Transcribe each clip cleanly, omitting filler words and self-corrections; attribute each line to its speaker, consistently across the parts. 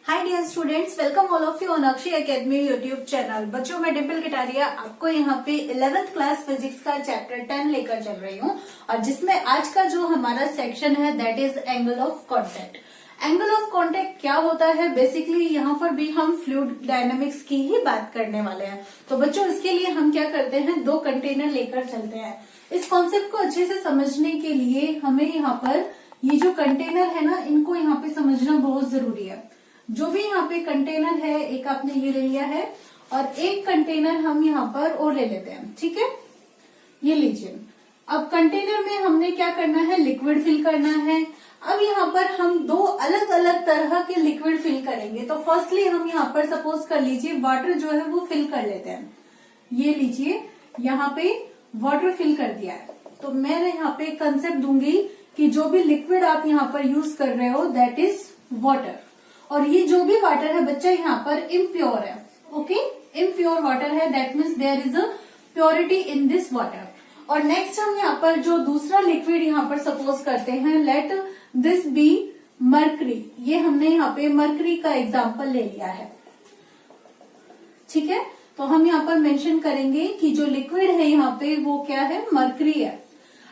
Speaker 1: Hi dear students, welcome all of you on Akshay academy YouTube channel. बच्चों, मैं डिम्पल कटारिया आपको यहाँ पे 11th क्लास फिजिक्स का चैप्टर 10 लेकर चल रही हूँ और जिसमें आज का जो हमारा सेक्शन है that is angle of contact. Angle of contact क्या होता है? बेसिकली यहाँ पर भी हम फ्लूइड डायनामिक्स की ही बात करने वाले हैं। तो बच्चों, इसके लिए हम क्या करते हैं, दो कंटेनर लेकर चलते हैं। इस कॉन्सेप्ट को अच्छे से समझने के लिए हमें यहाँ पर ये जो कंटेनर है ना, इनको यहाँ पे समझना बहुत जरूरी है। जो भी यहाँ पे कंटेनर है, एक आपने ये ले लिया है और एक कंटेनर हम यहाँ पर और ले लेते हैं, ठीक है। ये लीजिए। अब कंटेनर में हमने क्या करना है, लिक्विड फिल करना है। अब यहाँ पर हम दो अलग अलग तरह के लिक्विड फिल करेंगे। तो फर्स्टली हम यहाँ पर सपोज कर लीजिए वाटर जो है वो फिल कर लेते हैं। ये लीजिए, यहाँ पे वाटर फिल कर दिया है। तो मैं यहाँ पे कंसेप्ट दूंगी कि जो भी लिक्विड आप यहाँ पर यूज कर रहे हो दैट इज वाटर, और ये जो भी वाटर है बच्चा यहाँ पर इम्प्योर है। ओके, इम्प्योर वाटर है, that means there is a purity in this water. और नेक्स्ट हम यहाँ पर जो दूसरा लिक्विड यहाँ पर सपोज करते हैं, लेट दिस बी मर्करी। ये हमने यहाँ पे मर्करी का एग्जाम्पल ले लिया है, ठीक है। तो हम यहाँ पर मेंशन करेंगे कि जो लिक्विड है यहाँ पे वो क्या है, मर्करी है।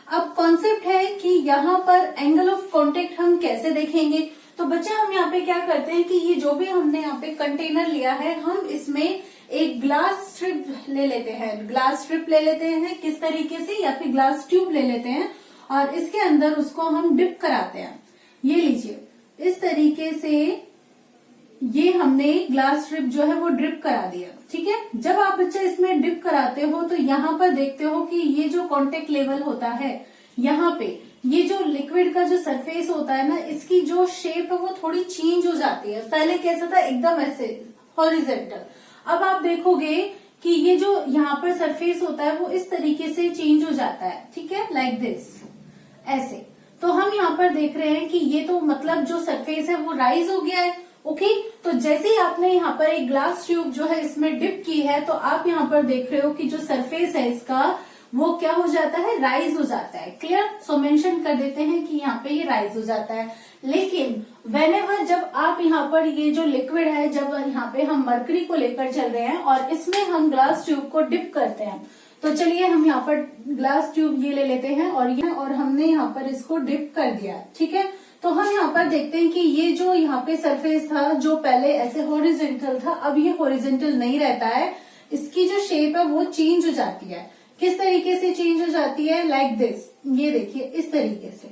Speaker 1: अब कॉन्सेप्ट है कि यहाँ पर एंगल ऑफ कांटेक्ट हम कैसे देखेंगे। तो बच्चे, हम यहाँ पे क्या करते हैं कि ये जो भी हमने यहाँ पे कंटेनर लिया है, हम इसमें एक ग्लास स्ट्रिप ले लेते हैं। ग्लास स्ट्रिप ले लेते हैं किस तरीके से, या फिर ग्लास ट्यूब ले लेते हैं और इसके अंदर उसको हम डिप कराते हैं। ये लीजिए, इस तरीके से ये हमने ग्लास स्ट्रिप जो है वो ड्रिप करा दिया, ठीक है। जब आप बच्चा इसमें डिप कराते हो तो यहाँ पर देखते हो कि ये जो कांटेक्ट लेवल होता है, यहाँ पे ये जो लिक्विड का जो सरफेस होता है ना, इसकी जो शेप है वो थोड़ी चेंज हो जाती है। पहले कैसा था, एकदम ऐसे हॉरिजेंटल। अब आप देखोगे कि ये जो यहाँ पर सरफेस होता है वो इस तरीके से चेंज हो जाता है, ठीक है, लाइक दिस, ऐसे। तो हम यहाँ पर देख रहे हैं कि ये तो मतलब जो सरफेस है वो राइज हो गया है। ओके, तो जैसे ही आपने यहाँ पर एक ग्लास ट्यूब जो है इसमें डिप की है, तो आप यहाँ पर देख रहे हो कि जो सरफेस है इसका वो क्या हो जाता है, राइज हो जाता है। क्लियर? सो मेंशन कर देते हैं कि यहाँ पे ये राइज हो जाता है। लेकिन वेनेवर जब आप यहाँ पर ये जो लिक्विड है, जब यहाँ पे हम मरकरी को लेकर चल रहे हैं और इसमें हम ग्लास ट्यूब को डिप करते हैं, तो चलिए हम यहाँ पर ग्लास ट्यूब ये ले लेते हैं और हमने यहाँ पर इसको डिप कर दिया, ठीक है। तो हम यहाँ पर देखते हैं कि ये जो यहाँ पे सरफेस था, जो पहले ऐसे हॉरिजेंटल था, अब ये हॉरिजेंटल नहीं रहता है। इसकी जो शेप है वो चेंज हो जाती है। किस तरीके से चेंज हो जाती है, लाइक दिस। ये देखिए, इस तरीके से।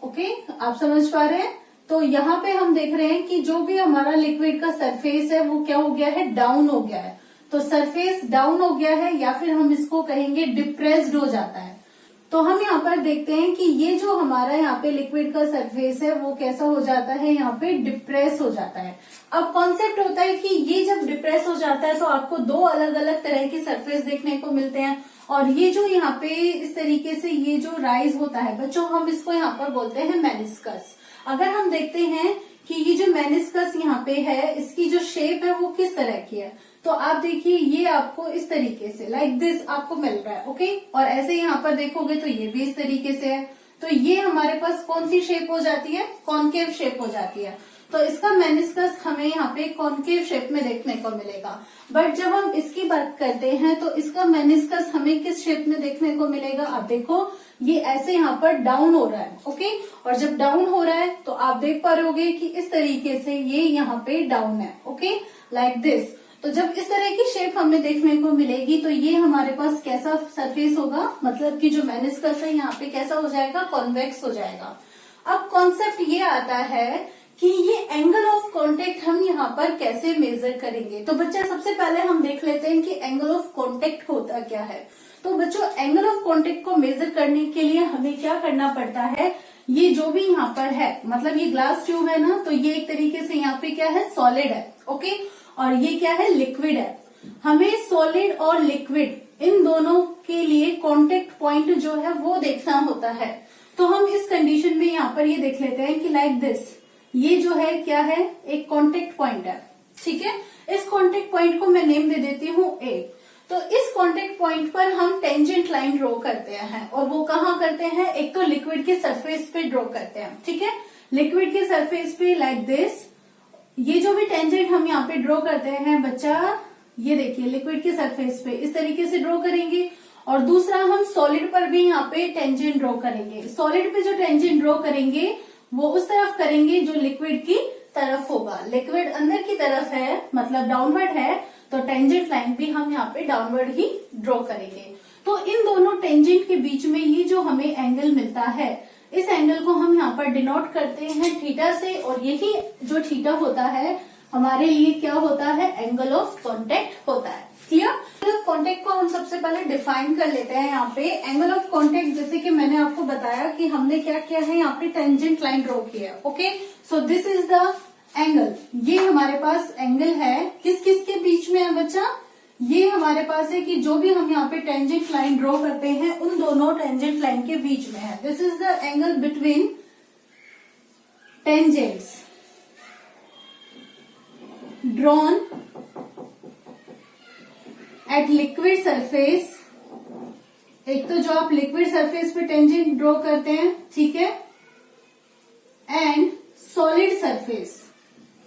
Speaker 1: ओके, आप समझ पा रहे हैं? तो यहाँ पे हम देख रहे हैं कि जो भी हमारा लिक्विड का सरफेस है वो क्या हो गया है, डाउन हो गया है। तो सरफेस डाउन हो गया है, या फिर हम इसको कहेंगे डिप्रेस्ड हो जाता है। तो हम यहाँ पर देखते हैं कि ये जो हमारा यहाँ पे लिक्विड का सरफेस है वो कैसा हो जाता है, यहाँ पे डिप्रेस हो जाता है। अब कॉन्सेप्ट होता है कि ये जब डिप्रेस हो जाता है तो आपको दो अलग अलग तरह के सरफेस देखने को मिलते हैं, और ये जो यहाँ पे इस तरीके से ये जो राइज होता है बच्चों, हम इसको यहाँ पर बोलते हैं मेनिस्कस। अगर हम देखते हैं कि ये जो मेनिस्कस यहाँ पे है, इसकी जो शेप है वो किस तरह की है, तो आप देखिए ये आपको इस तरीके से लाइक दिस आपको मिल रहा है। ओके, और ऐसे यहाँ पर देखोगे तो ये भी इस तरीके से है। तो ये हमारे पास कौन सी शेप हो जाती है, कॉनकेव शेप हो जाती है। तो इसका मेनिस्कस हमें यहाँ पे कॉनकेव शेप में देखने को मिलेगा। बट जब हम इसकी बात करते हैं तो इसका मेनिस्कस हमें किस शेप में देखने को मिलेगा, आप देखो ये ऐसे यहाँ पर डाउन हो रहा है। ओके, और जब डाउन हो रहा है तो आप देख पा रहे कि इस तरीके से ये यहाँ पे डाउन है। Okay, like this. तो जब इस तरह की शेप हमें देखने को मिलेगी तो ये हमारे पास कैसा सरफेस होगा, मतलब कि जो मेनिस्कस है यहाँ पे कैसा हो जाएगा, कॉन्वेक्स हो जाएगा। अब कॉन्सेप्ट ये आता है कि ये एंगल ऑफ कांटेक्ट हम यहाँ पर कैसे मेजर करेंगे। तो बच्चा, सबसे पहले हम देख लेते हैं कि एंगल ऑफ कांटेक्ट होता क्या है। तो बच्चों, एंगल ऑफ कांटेक्ट को मेजर करने के लिए हमें क्या करना पड़ता है, ये जो भी यहाँ पर है, मतलब ये ग्लास ट्यूब है ना, तो ये एक तरीके से यहाँ पे क्या है, सॉलिड है। ओके, और ये क्या है, लिक्विड है। हमें सॉलिड और लिक्विड इन दोनों के लिए कांटेक्ट पॉइंट जो है वो देखना होता है। तो हम इस कंडीशन में यहाँ पर ये देख लेते हैं कि लाइक दिस, ये जो है क्या है, एक कांटेक्ट पॉइंट है, ठीक है। इस कांटेक्ट पॉइंट को मैं नेम दे देती हूँ ए। तो इस कांटेक्ट पॉइंट पर हम टेंजेंट लाइन ड्रॉ करते हैं, और वो कहाँ करते हैं, एक तो लिक्विड के सरफेस पे ड्रॉ करते हैं, ठीक है। लिक्विड के सरफेस पे लाइक दिस, ये जो भी टेंजेंट हम यहाँ पे ड्रॉ करते हैं बच्चा, ये देखिए लिक्विड के सरफेस पे इस तरीके से ड्रॉ करेंगे। और दूसरा हम सॉलिड पर भी यहाँ पे टेंजेंट ड्रॉ करेंगे। सॉलिड पे जो टेंजेंट ड्रॉ करेंगे वो उस तरफ करेंगे जो लिक्विड की तरफ होगा। लिक्विड अंदर की तरफ है, मतलब डाउनवर्ड है, तो टेंजेंट लाइन भी हम यहाँ पे डाउनवर्ड ही ड्रॉ करेंगे। तो इन दोनों टेंजेंट के बीच में ये जो हमें एंगल मिलता है, इस एंगल को हम यहाँ पर डिनोट करते हैं थीटा से, और यही जो थीटा होता है हमारे लिए क्या होता है, एंगल ऑफ कॉन्टेक्ट होता है। क्लियर? एंगल ऑफ कॉन्टेक्ट को हम सबसे पहले डिफाइन कर लेते हैं। यहाँ पे एंगल ऑफ कॉन्टेक्ट, जैसे कि मैंने आपको बताया कि हमने क्या किया है, यहाँ पे टेंजेंट लाइन ड्रॉ किया है। Okay, so this is the angle. ये हमारे पास एंगल है, किस किस के बीच में है बच्चा, ये हमारे पास है कि जो भी हम यहाँ पे टेंजेंट लाइन ड्रॉ करते हैं उन दोनों टेंजेंट लाइन के बीच में है। This is the angle between tangents drawn at liquid surface. एक तो जो आप लिक्विड सरफेस पे टेंजेंट ड्रॉ करते हैं, ठीक है, and solid surface.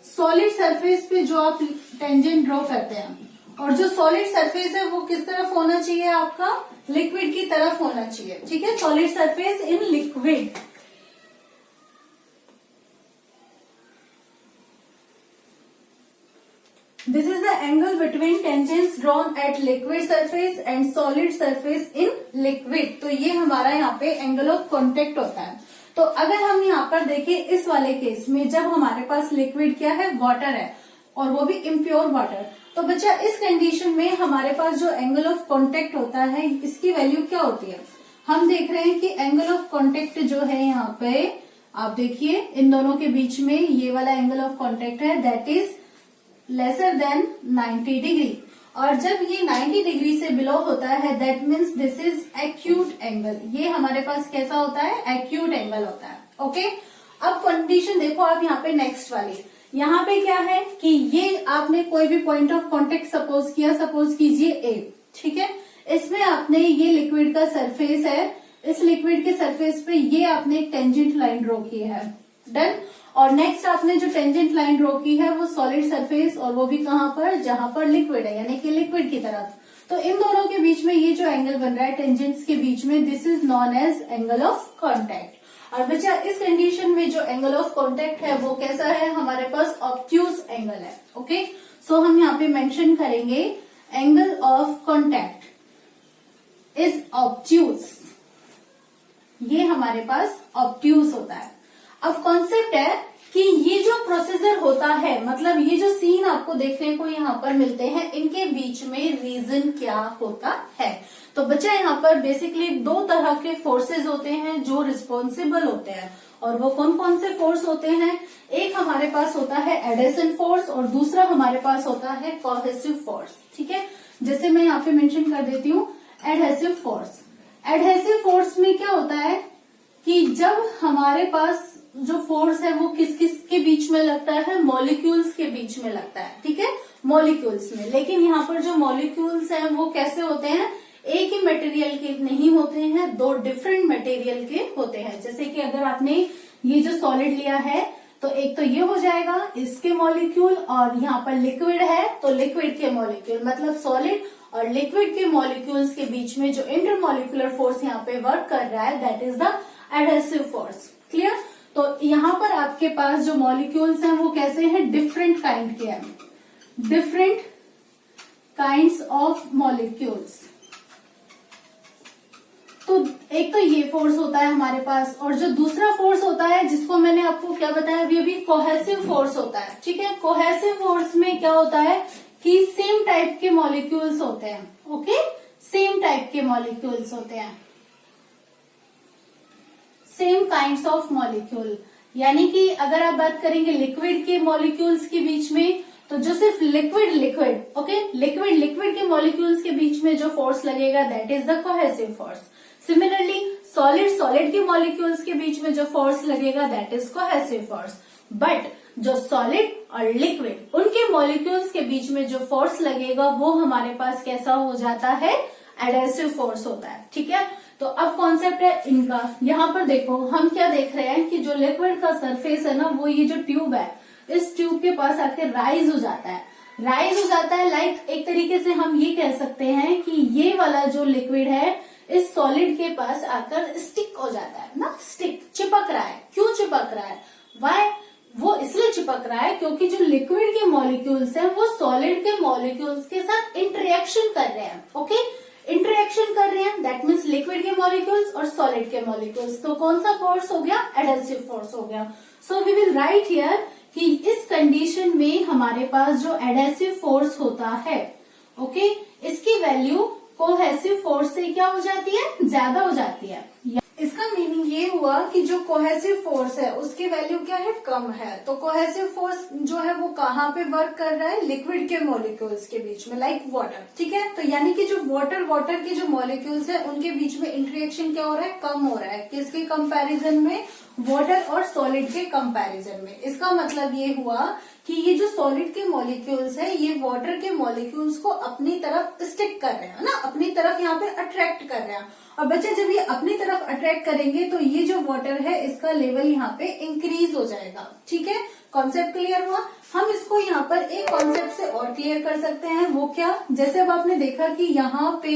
Speaker 1: Solid surface पे जो आप टेंजेंट ड्रॉ करते हैं, और जो सॉलिड सरफेस है वो किस तरफ होना चाहिए, आपका लिक्विड की तरफ होना चाहिए। ठीक है, solid surface in liquid. This is the angle between tangents drawn at liquid surface and solid surface in liquid। तो ये हमारा यहाँ पे एंगल ऑफ कॉन्टेक्ट होता है। तो अगर हम यहाँ पर देखें इस वाले केस में, जब हमारे पास लिक्विड क्या है, वाटर है, और वो भी इम्प्योर वाटर, तो बच्चा इस कंडीशन में हमारे पास जो एंगल ऑफ कॉन्टेक्ट होता है इसकी वैल्यू क्या होती है। हम देख रहे हैं कि एंगल ऑफ कॉन्टेक्ट जो है यहाँ पे, आप देखिए इन दोनों के बीच में ये वाला एंगल ऑफ कॉन्टेक्ट है, that is lesser than 90 degree. और जब ये 90 डिग्री से बिलो होता है, that means this is acute angle. ये हमारे पास कैसा होता है, एक्यूट एंगल होता है। ओके, अब कंडीशन देखो आप यहाँ पे नेक्स्ट वाली, यहाँ पे क्या है कि ये आपने कोई भी पॉइंट ऑफ कांटेक्ट सपोज किया, सपोज कीजिए ए, ठीक है, इसमें आपने ये लिक्विड का सरफेस है, इस लिक्विड के सरफेस पे ये आपने एक टेंजेंट लाइन ड्रॉ की है, डन। और नेक्स्ट आपने जो टेंजेंट लाइन ड्रॉ की है वो सॉलिड सरफेस, और वो भी कहाँ पर, जहां पर लिक्विड है, यानी कि लिक्विड की तरफ। तो इन दोनों के बीच में ये जो एंगल बन रहा है टेंजेंट्स के बीच में, this is known angle of contact. और बच्चा इस कंडीशन में जो एंगल ऑफ कॉन्टेक्ट है वो कैसा है, हमारे पास ऑब्ट्यूज एंगल है। ओके, सो हम यहाँ पे मेंशन करेंगे angle of contact is obtuse. ये हमारे पास ऑब्ट्यूज होता है। अब कॉन्सेप्ट है कि ये जो प्रोसीजर होता है, मतलब ये जो सीन आपको देखने को यहाँ पर मिलते हैं, इनके बीच में रीजन क्या होता है। तो बच्चा यहाँ पर बेसिकली दो तरह के फोर्सेज होते हैं जो रिस्पॉन्सिबल होते हैं, और वो कौन कौन से फोर्स होते हैं, एक हमारे पास होता है एडहेसिव फोर्स, और दूसरा हमारे पास होता है कोहेसिव फोर्स। ठीक है, जैसे मैं यहाँ पे मेंशन कर देती हूँ एडहेसिव फोर्स। एडहेसिव फोर्स में क्या होता है कि जब हमारे पास जो फोर्स है वो किस किस के बीच में लगता है, मॉलिक्यूल्स के बीच में लगता है। ठीक है, मॉलिक्यूल्स में। लेकिन यहाँ पर जो मॉलिक्यूल्स हैं वो कैसे होते हैं, एक ही मटेरियल के नहीं होते हैं, दो डिफरेंट मटेरियल के होते हैं। जैसे कि अगर आपने ये जो सॉलिड लिया है तो एक तो ये हो जाएगा इसके मॉलिक्यूल, और यहाँ पर लिक्विड है तो लिक्विड के मॉलिक्यूल, मतलब सॉलिड और लिक्विड के मॉलिक्यूल्स के बीच में जो इंटरमॉलिक्यूलर फोर्स यहाँ पे वर्क कर रहा है, that is the adhesive force. Clear? तो यहाँ पर आपके पास जो मॉलिक्यूल्स हैं वो कैसे हैं, डिफरेंट काइंड के हैं, डिफरेंट काइंड्स ऑफ मॉलिक्यूल्स। तो एक तो ये फोर्स होता है हमारे पास, और जो दूसरा फोर्स होता है जिसको मैंने आपको क्या बताया, ये भी कोहेसिव फोर्स होता है। ठीक है, कोहेसिव फोर्स में क्या होता है कि सेम टाइप के मॉलिक्यूल्स होते हैं। ओके, सेम टाइप के मॉलिक्यूल्स होते हैं, सेम काइंड्स ऑफ मॉलिक्यूल। यानी कि अगर आप बात करेंगे लिक्विड के मॉलिक्यूल्स के बीच में, तो जो सिर्फ लिक्विड ओके, लिक्विड के मॉलिक्यूल्स के बीच में जो फोर्स लगेगा that is the cohesive force. Similarly solid के मॉलिक्यूल्स के बीच में जो फोर्स लगेगा that is cohesive force. But जो सॉलिड और लिक्विड उनके मॉलिक्यूल्स के बीच में जो फोर्स लगेगा वो हमारे पास कैसा हो जाता है, एडहेसिव फोर्स होता है। ठीक है, तो अब कॉन्सेप्ट है इनका। यहाँ पर देखो हम क्या देख रहे हैं कि जो लिक्विड का सरफेस है ना, वो ये जो ट्यूब है, इस ट्यूब के पास आके राइज हो जाता है। राइज हो जाता है लाइक एक तरीके से हम ये कह सकते हैं कि ये वाला जो लिक्विड है इस सॉलिड के पास आकर स्टिक हो जाता है ना, स्टिक, चिपक रहा है। क्यों चिपक रहा है? वाई? वो इसलिए चिपक रहा है क्योंकि जो लिक्विड के मॉलिक्यूल्स हैं वो सॉलिड के मॉलिक्यूल्स के साथ इंटरेक्शन कर रहे हैं। ओके, इंटरेक्शन कर रहे हैं, दैट मीन्स लिक्विड के मॉलिक्यूल्स और सॉलिड के मॉलिक्यूल्स। तो कौन सा फोर्स हो गया? एडहेसिव फोर्स हो गया। So we will write here कि इस कंडीशन में हमारे पास जो एडहेसिव फोर्स होता है, ओके, इसकी वैल्यू कोहेसिव फोर्स से क्या हो जाती है? ज्यादा हो जाती है। इसका मीनिंग ये हुआ कि जो कोहेसिव फोर्स है उसकी वैल्यू क्या है? कम है। तो कोहेसिव फोर्स जो है वो कहाँ पे वर्क कर रहा है? लिक्विड के मॉलिक्यूल्स के बीच में, लाइक वाटर। ठीक है, तो यानी कि जो वाटर के जो मॉलिक्यूल्स है उनके बीच में इंटरेक्शन क्या हो रहा है? कम हो रहा है। किसके कंपैरिजन में? वाटर और सॉलिड के कंपैरिजन में। इसका मतलब ये हुआ कि ये जो सॉलिड के मॉलिक्यूल्स है ये वाटर के मॉलिक्यूल्स को अपनी तरफ स्टिक कर रहे हैं ना, अपनी तरफ यहाँ पे अट्रैक्ट कर रहे हैं। और बच्चे जब ये अपनी तरफ अट्रैक्ट करेंगे तो ये जो वाटर है इसका लेवल यहाँ पे इंक्रीज हो जाएगा। ठीक है, कॉन्सेप्ट क्लियर हुआ? हम इसको यहाँ पर एक कॉन्सेप्ट से और क्लियर कर सकते हैं। वो क्या? जैसे अब आपने देखा कि यहाँ पे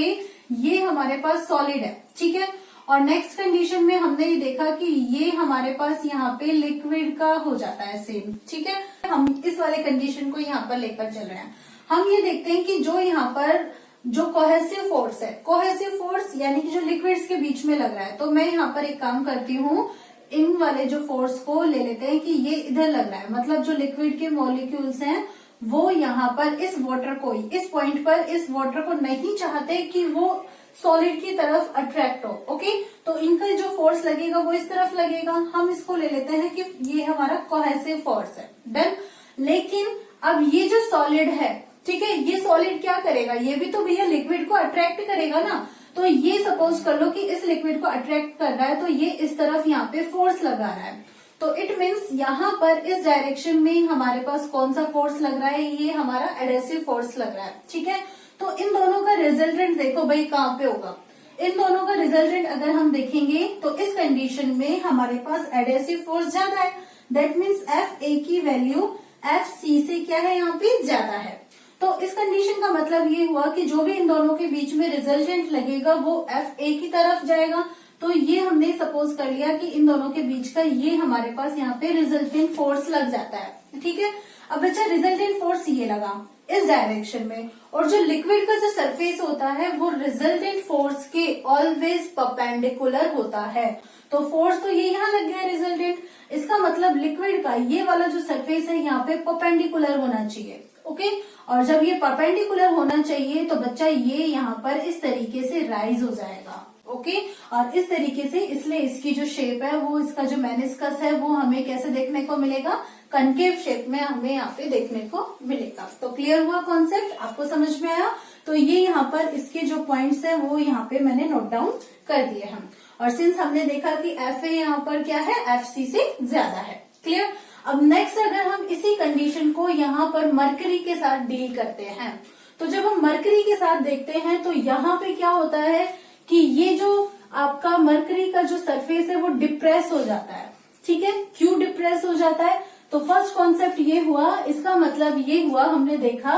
Speaker 1: ये हमारे पास सॉलिड है, ठीक है, और नेक्स्ट कंडीशन में हमने ये देखा कि ये हमारे पास यहाँ पे लिक्विड का हो जाता है सेम। ठीक है, हम इस वाले कंडीशन को यहाँ पर लेकर चल रहे हैं। हम ये देखते हैं कि जो यहाँ पर जो कोहेसिव फोर्स है, कोहेसिव फोर्स यानी कि जो लिक्विड्स के बीच में लग रहा है, तो मैं यहाँ पर एक काम करती हूँ, इन वाले जो फोर्स को ले लेते हैं कि ये इधर लग रहा है, मतलब जो लिक्विड के मॉलिक्यूल्स हैं वो यहाँ पर इस वाटर को, इस पॉइंट पर इस वाटर को नहीं चाहते कि वो सॉलिड की तरफ अट्रैक्ट हो। ओके, तो इनका जो फोर्स लगेगा वो इस तरफ लगेगा। हम इसको ले लेते हैं कि ये हमारा कोहेसिव फोर्स है। डन। लेकिन अब ये जो सॉलिड है, ठीक है, ये सॉलिड क्या करेगा? ये भी तो भैया लिक्विड को अट्रैक्ट करेगा ना। तो ये सपोज कर लो कि इस लिक्विड को अट्रैक्ट कर रहा है, तो ये इस तरफ यहाँ पे फोर्स लगा रहा है। तो इट मीन्स यहाँ पर इस डायरेक्शन में हमारे पास कौन सा फोर्स लग रहा है? ये हमारा एडहेसिव फोर्स लग रहा है। ठीक है, तो इन दोनों का रिजल्टेंट देखो भाई कहाँ पे होगा। इन दोनों का रिजल्टेंट अगर हम देखेंगे तो इस कंडीशन में हमारे पास एडहेसिव फोर्स ज्यादा है। दैट मीन्स एफ ए की वैल्यू एफ सी से क्या है? यहाँ पे ज्यादा है। तो इस कंडीशन का मतलब ये हुआ कि जो भी इन दोनों के बीच में रिजल्टेंट लगेगा वो एफ ए की तरफ जाएगा। तो ये हमने सपोज कर लिया कि इन दोनों के बीच का ये हमारे पास यहाँ पे रिजल्टेंट फोर्स लग जाता है। ठीक है, अब बच्चा रिजल्टेंट फोर्स ये लगा इस डायरेक्शन में, और जो लिक्विड का जो सरफेस होता है वो रिजल्टेंट फोर्स के ऑलवेज परपेंडिकुलर होता है। तो फोर्स तो ये यहाँ लग गया रिजल्टेंट, इसका मतलब लिक्विड का ये वाला जो सरफेस है यहाँ पे परपेंडिकुलर होना चाहिए। ओके, और जब ये परपेंडिकुलर होना चाहिए तो बच्चा ये यहाँ पर इस तरीके से राइज हो जाएगा। ओके, और इस तरीके से, इसलिए इसकी जो शेप है वो, इसका जो मेनिस्कस है वो हमें कैसे देखने को मिलेगा? कनकेव शेप में हमें यहाँ पे देखने को मिलेगा। तो क्लियर हुआ कॉन्सेप्ट? आपको समझ में आया? तो ये यहाँ पर इसके जो पॉइंट्स है वो यहाँ पे मैंने नोट डाउन कर दिए हैं। और सिंस हमने देखा कि एफ ए यहाँ पर क्या है? एफ सी से ज्यादा है। क्लियर? अब नेक्स्ट अगर हम इसी कंडीशन को यहाँ पर मरकरी के साथ डील करते हैं, तो जब हम मरकरी के साथ देखते हैं तो यहाँ पे क्या होता है कि ये जो आपका मरकरी का जो सरफेस है वो डिप्रेस हो जाता है। ठीक है, क्यों डिप्रेस हो जाता है? तो फर्स्ट कॉन्सेप्ट ये हुआ, इसका मतलब ये हुआ, हमने देखा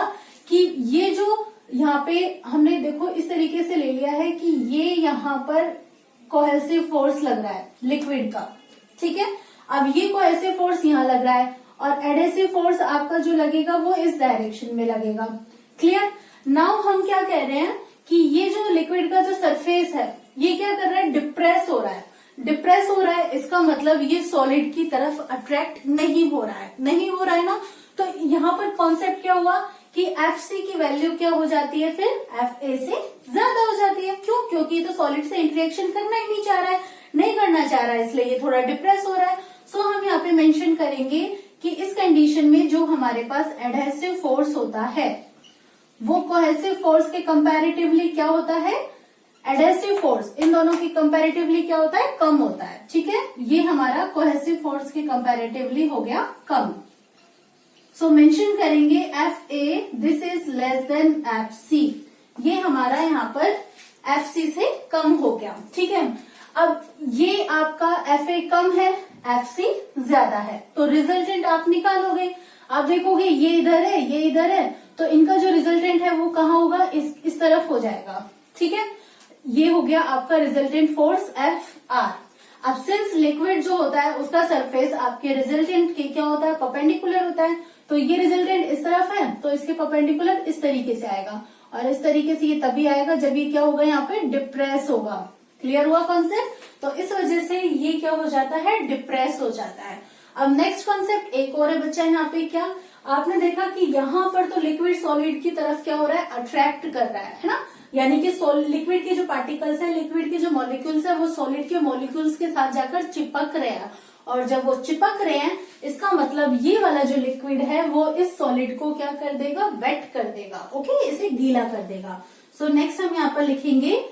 Speaker 1: कि ये जो यहाँ पे हमने देखो इस तरीके से ले लिया है कि ये यहाँ पर कोहेसिव फोर्स लग रहा है लिक्विड का। ठीक है, अब ये कोहेसिव फोर्स यहाँ लग रहा है और एडहेसिव फोर्स आपका जो लगेगा वो इस डायरेक्शन में लगेगा। क्लियर? नाउ हम क्या कह रहे हैं कि ये जो लिक्विड का जो सरफेस है ये क्या कर रहा है? डिप्रेस हो रहा है। डिप्रेस हो रहा है, इसका मतलब ये सॉलिड की तरफ अट्रैक्ट नहीं हो रहा है। नहीं हो रहा है ना, तो यहाँ पर कॉन्सेप्ट क्या हुआ कि एफ सी की वैल्यू क्या हो जाती है? फिर एफ ए से ज्यादा हो जाती है। क्यों? क्योंकि ये तो सॉलिड से इंटरेक्शन करना ही नहीं चाह रहा है, नहीं करना चाह रहा है, इसलिए ये थोड़ा डिप्रेस हो रहा है। सो हम यहाँ पे मेंशन करेंगे कि इस कंडीशन में जो हमारे पास एडहेसिव फोर्स होता है वो कोहेसिव फोर्स के कंपैरेटिवली क्या होता है? एडहेसिव फोर्स इन दोनों की कंपैरेटिवली क्या होता है? कम होता है। ठीक है, ये हमारा कोहेसिव फोर्स के कंपैरेटिवली हो गया कम। सो मेंशन करेंगे F A this is less than F C. ये हमारा यहाँ पर FC से कम हो गया। ठीक है, अब ये आपका FA कम है, FC ज्यादा है, तो रिजल्टेंट आप निकालोगे। आप देखोगे ये इधर है, ये इधर है, तो इनका जो रिजल्टेंट है वो कहाँ होगा, इस तरफ हो जाएगा। ठीक है, ये हो गया आपका रिजल्टेंट फोर्स FR। अब सिंस लिक्विड जो होता है उसका सरफेस आपके रिजल्टेंट के क्या होता है, परपेंडिकुलर होता है, तो ये रिजल्टेंट इस तरफ है तो इसके परपेंडिकुलर इस तरीके से आएगा, और इस तरीके से ये तभी आएगा जब ये क्या होगा, यहाँ पे डिप्रेस होगा। क्लियर हुआ कॉन्सेप्ट? तो इस वजह से ये क्या हो जाता है, डिप्रेस हो जाता है। अब नेक्स्ट कॉन्सेप्ट एक और है बच्चा, यहाँ पे क्या आपने देखा कि यहाँ पर तो लिक्विड सॉलिड की तरफ क्या हो रहा है, अट्रैक्ट कर रहा है ना, यानी कि लिक्विड के जो पार्टिकल्स है, लिक्विड के जो मॉलिक्यूल्स है, वो सॉलिड के मॉलिक्यूल्स के साथ जाकर चिपक रहे हैं, और जब वो चिपक रहे हैं इसका मतलब ये वाला जो लिक्विड है वो इस सॉलिड को क्या कर देगा, वेट कर देगा। ओके, इसे गीला कर देगा। सो नेक्स्ट हम यहाँ पर लिखेंगे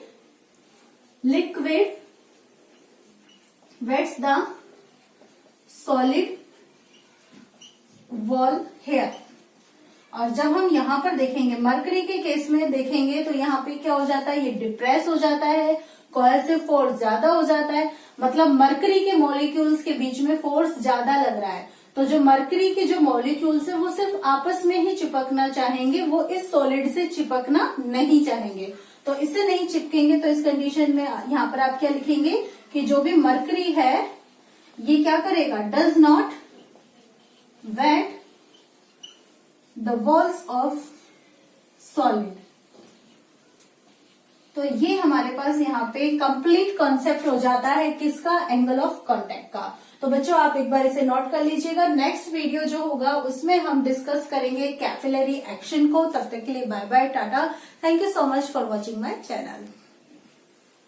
Speaker 1: liquid wets the solid wall here. और जब हम यहाँ पर देखेंगे मरकरी के केस में देखेंगे तो यहाँ पे क्या हो जाता है, ये डिप्रेस हो जाता है, कोहेसिव फोर्स ज्यादा हो जाता है, मतलब मरकरी के मॉलिक्यूल्स के बीच में फोर्स ज्यादा लग रहा है। तो जो मरकरी के जो मॉलिक्यूल्स है वो सिर्फ आपस में ही चिपकना चाहेंगे, वो इस सॉलिड से चिपकना नहीं चाहेंगे। तो इससे नहीं चिपकेंगे तो इस कंडीशन में यहाँ पर आप क्या लिखेंगे कि जो भी मरकरी है ये क्या करेगा, does not wet the walls of solid. तो ये हमारे पास यहाँ पे कंप्लीट कॉन्सेप्ट हो जाता है किसका, एंगल ऑफ कांटेक्ट का। तो बच्चों आप एक बार इसे नोट कर लीजिएगा। नेक्स्ट वीडियो जो होगा उसमें हम डिस्कस करेंगे कैपिलरी एक्शन को। तब तक के लिए bye bye, tata. Thank you so much for watching my channel.